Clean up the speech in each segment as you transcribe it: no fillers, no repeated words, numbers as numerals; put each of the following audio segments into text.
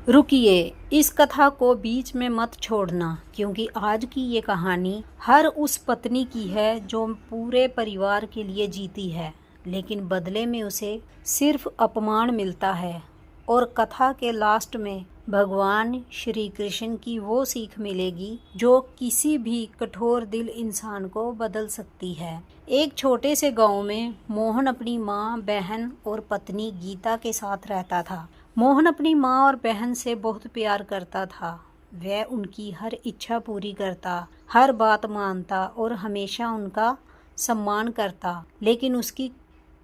रुकिए, इस कथा को बीच में मत छोड़ना, क्योंकि आज की ये कहानी हर उस पत्नी की है जो पूरे परिवार के लिए जीती है, लेकिन बदले में उसे सिर्फ अपमान मिलता है। और कथा के लास्ट में भगवान श्री कृष्ण की वो सीख मिलेगी जो किसी भी कठोर दिल इंसान को बदल सकती है। एक छोटे से गांव में मोहन अपनी माँ, बहन और पत्नी गीता के साथ रहता था। मोहन अपनी माँ और बहन से बहुत प्यार करता था। वह उनकी हर इच्छा पूरी करता, हर बात मानता और हमेशा उनका सम्मान करता। लेकिन उसकी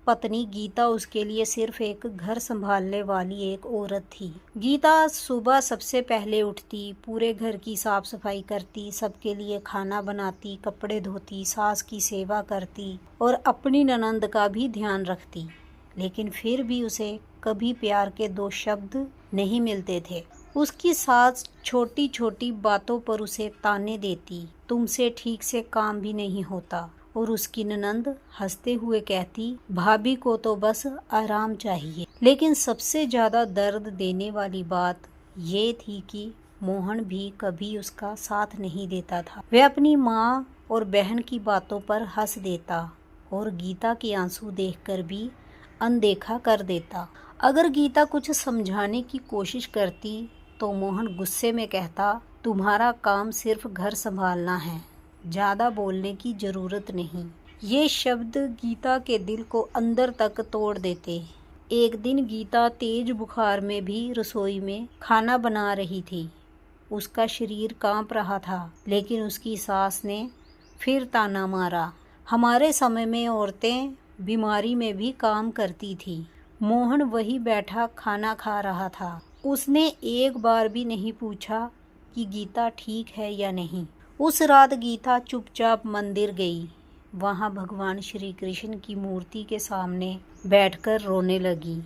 पत्नी गीता उसके लिए सिर्फ एक घर संभालने वाली एक औरत थी। गीता सुबह सबसे पहले उठती, पूरे घर की साफ सफाई करती, सबके लिए खाना बनाती, कपड़े धोती, सास की सेवा करती और अपनी ननंद का भी ध्यान रखती। लेकिन फिर भी उसे कभी प्यार के दो शब्द नहीं मिलते थे। उसकी सास छोटी छोटी बातों पर उसे ताने देती, तुमसे ठीक से काम भी नहीं होता। और उसकी ननंद हंसते हुए कहती, भाभी को तो बस आराम चाहिए। लेकिन सबसे ज्यादा दर्द देने वाली बात ये थी कि मोहन भी कभी उसका साथ नहीं देता था। वह अपनी माँ और बहन की बातों पर हंस देता और गीता के आंसू देखकर भी अनदेखा कर देता। अगर गीता कुछ समझाने की कोशिश करती तो मोहन गुस्से में कहता, तुम्हारा काम सिर्फ घर संभालना है, ज्यादा बोलने की जरूरत नहीं। ये शब्द गीता के दिल को अंदर तक तोड़ देते। एक दिन गीता तेज बुखार में भी रसोई में खाना बना रही थी। उसका शरीर कांप रहा था, लेकिन उसकी सास ने फिर ताना मारा, हमारे समय में औरतें बीमारी में भी काम करती थी। मोहन वही बैठा खाना खा रहा था। उसने एक बार भी नहीं पूछा कि गीता ठीक है या नहीं। उस रात गीता चुपचाप मंदिर गई। वहां भगवान श्री कृष्ण की मूर्ति के सामने बैठकर रोने लगी।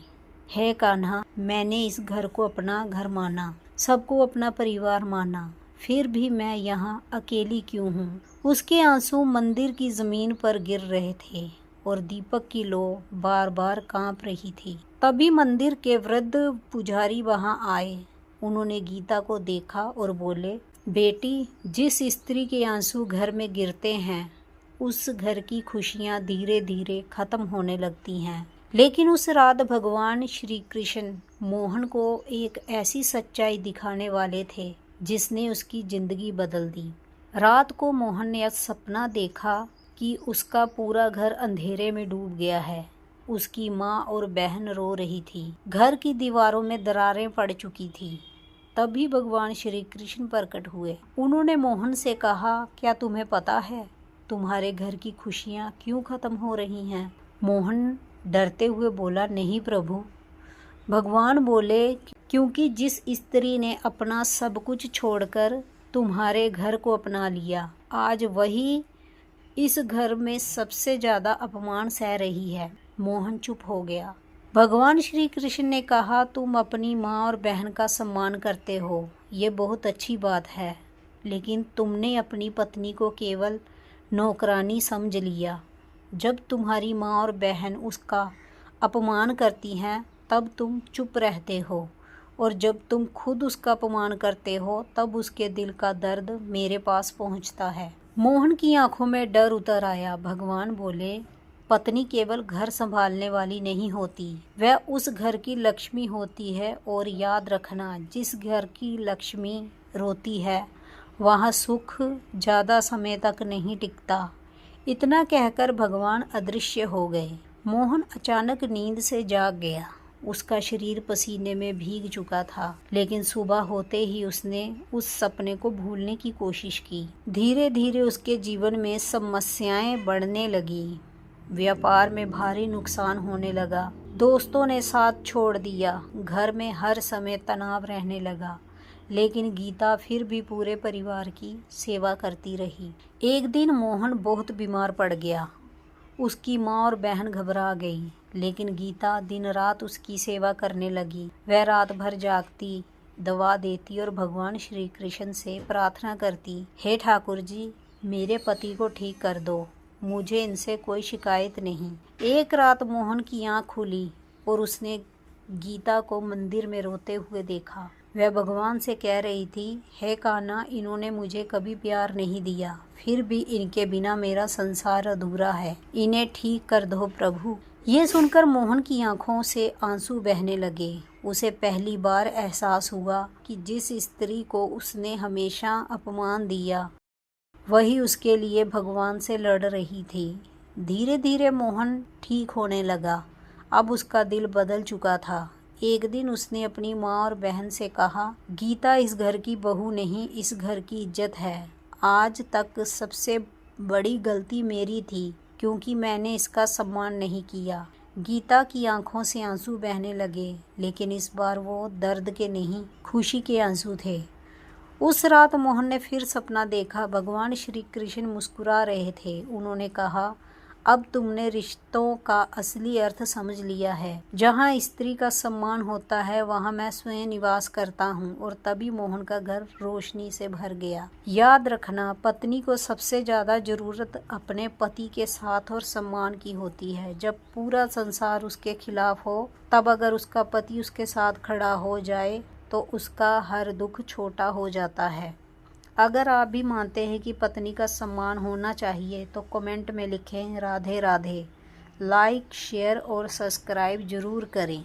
हे कान्हा, मैंने इस घर को अपना घर माना, सबको अपना परिवार माना, फिर भी मैं यहाँ अकेली क्यों हूँ। उसके आंसू मंदिर की जमीन पर गिर रहे थे और दीपक की लो बार बार कांप रही थी। तभी मंदिर के वृद्ध पुजारी वहां आए। उन्होंने गीता को देखा और बोले, बेटी, जिस स्त्री के आंसू घर में गिरते हैं उस घर की खुशियां धीरे धीरे खत्म होने लगती हैं। लेकिन उस रात भगवान श्री कृष्ण मोहन को एक ऐसी सच्चाई दिखाने वाले थे जिसने उसकी जिंदगी बदल दी। रात को मोहन ने सपना देखा कि उसका पूरा घर अंधेरे में डूब गया है। उसकी माँ और बहन रो रही थी, घर की दीवारों में दरारें पड़ चुकी थी। तभी भगवान श्री कृष्ण प्रकट हुए। उन्होंने मोहन से कहा, क्या तुम्हें पता है तुम्हारे घर की खुशियाँ क्यों खत्म हो रही हैं? मोहन डरते हुए बोला, नहीं प्रभु। भगवान बोले, क्योंकि जिस स्त्री ने अपना सब कुछ छोड़कर तुम्हारे घर को अपना लिया, आज वही इस घर में सबसे ज्यादा अपमान सह रही है। मोहन चुप हो गया। भगवान श्री कृष्ण ने कहा, तुम अपनी माँ और बहन का सम्मान करते हो, ये बहुत अच्छी बात है, लेकिन तुमने अपनी पत्नी को केवल नौकरानी समझ लिया। जब तुम्हारी माँ और बहन उसका अपमान करती हैं तब तुम चुप रहते हो, और जब तुम खुद उसका अपमान करते हो तब उसके दिल का दर्द मेरे पास पहुँचता है। मोहन की आंखों में डर उतर आया। भगवान बोले, पत्नी केवल घर संभालने वाली नहीं होती, वह उस घर की लक्ष्मी होती है। और याद रखना, जिस घर की लक्ष्मी रोती है वहाँ सुख ज़्यादा समय तक नहीं टिकता। इतना कहकर भगवान अदृश्य हो गए। मोहन अचानक नींद से जाग गया। उसका शरीर पसीने में भीग चुका था, लेकिन सुबह होते ही उसने उस सपने को भूलने की कोशिश की। धीरे धीरे उसके जीवन में समस्याएं बढ़ने लगी। व्यापार में भारी नुकसान होने लगा, दोस्तों ने साथ छोड़ दिया, घर में हर समय तनाव रहने लगा। लेकिन गीता फिर भी पूरे परिवार की सेवा करती रही। एक दिन मोहन बहुत बीमार पड़ गया। उसकी माँ और बहन घबरा गई, लेकिन गीता दिन रात उसकी सेवा करने लगी। वह रात भर जागती, दवा देती और भगवान श्री कृष्ण से प्रार्थना करती, हे ठाकुर जी, मेरे पति को ठीक कर दो, मुझे इनसे कोई शिकायत नहीं। एक रात मोहन की आँख खुली और उसने गीता को मंदिर में रोते हुए देखा। वह भगवान से कह रही थी, हे कान्हा, इन्होंने मुझे कभी प्यार नहीं दिया, फिर भी इनके बिना मेरा संसार अधूरा है, इन्हें ठीक कर दो प्रभु। ये सुनकर मोहन की आंखों से आंसू बहने लगे। उसे पहली बार एहसास हुआ कि जिस स्त्री को उसने हमेशा अपमान दिया वही उसके लिए भगवान से लड़ रही थी। धीरे धीरे मोहन ठीक होने लगा। अब उसका दिल बदल चुका था। एक दिन उसने अपनी माँ और बहन से कहा, गीता इस घर की बहू नहीं, इस घर की इज्जत है। आज तक सबसे बड़ी गलती मेरी थी क्योंकि मैंने इसका सम्मान नहीं किया। गीता की आंखों से आंसू बहने लगे, लेकिन इस बार वो दर्द के नहीं, खुशी के आंसू थे। उस रात मोहन ने फिर सपना देखा। भगवान श्री कृष्ण मुस्कुरा रहे थे। उन्होंने कहा, अब तुमने रिश्तों का असली अर्थ समझ लिया है। जहाँ स्त्री का सम्मान होता है वहाँ मैं स्वयं निवास करता हूँ। और तभी मोहन का घर रोशनी से भर गया। याद रखना, पत्नी को सबसे ज़्यादा ज़रूरत अपने पति के साथ और सम्मान की होती है। जब पूरा संसार उसके खिलाफ हो, तब अगर उसका पति उसके साथ खड़ा हो जाए तो उसका हर दुख छोटा हो जाता है। अगर आप भी मानते हैं कि पत्नी का सम्मान होना चाहिए तो कमेंट में लिखें राधे राधे। लाइक, शेयर और सब्सक्राइब ज़रूर करें।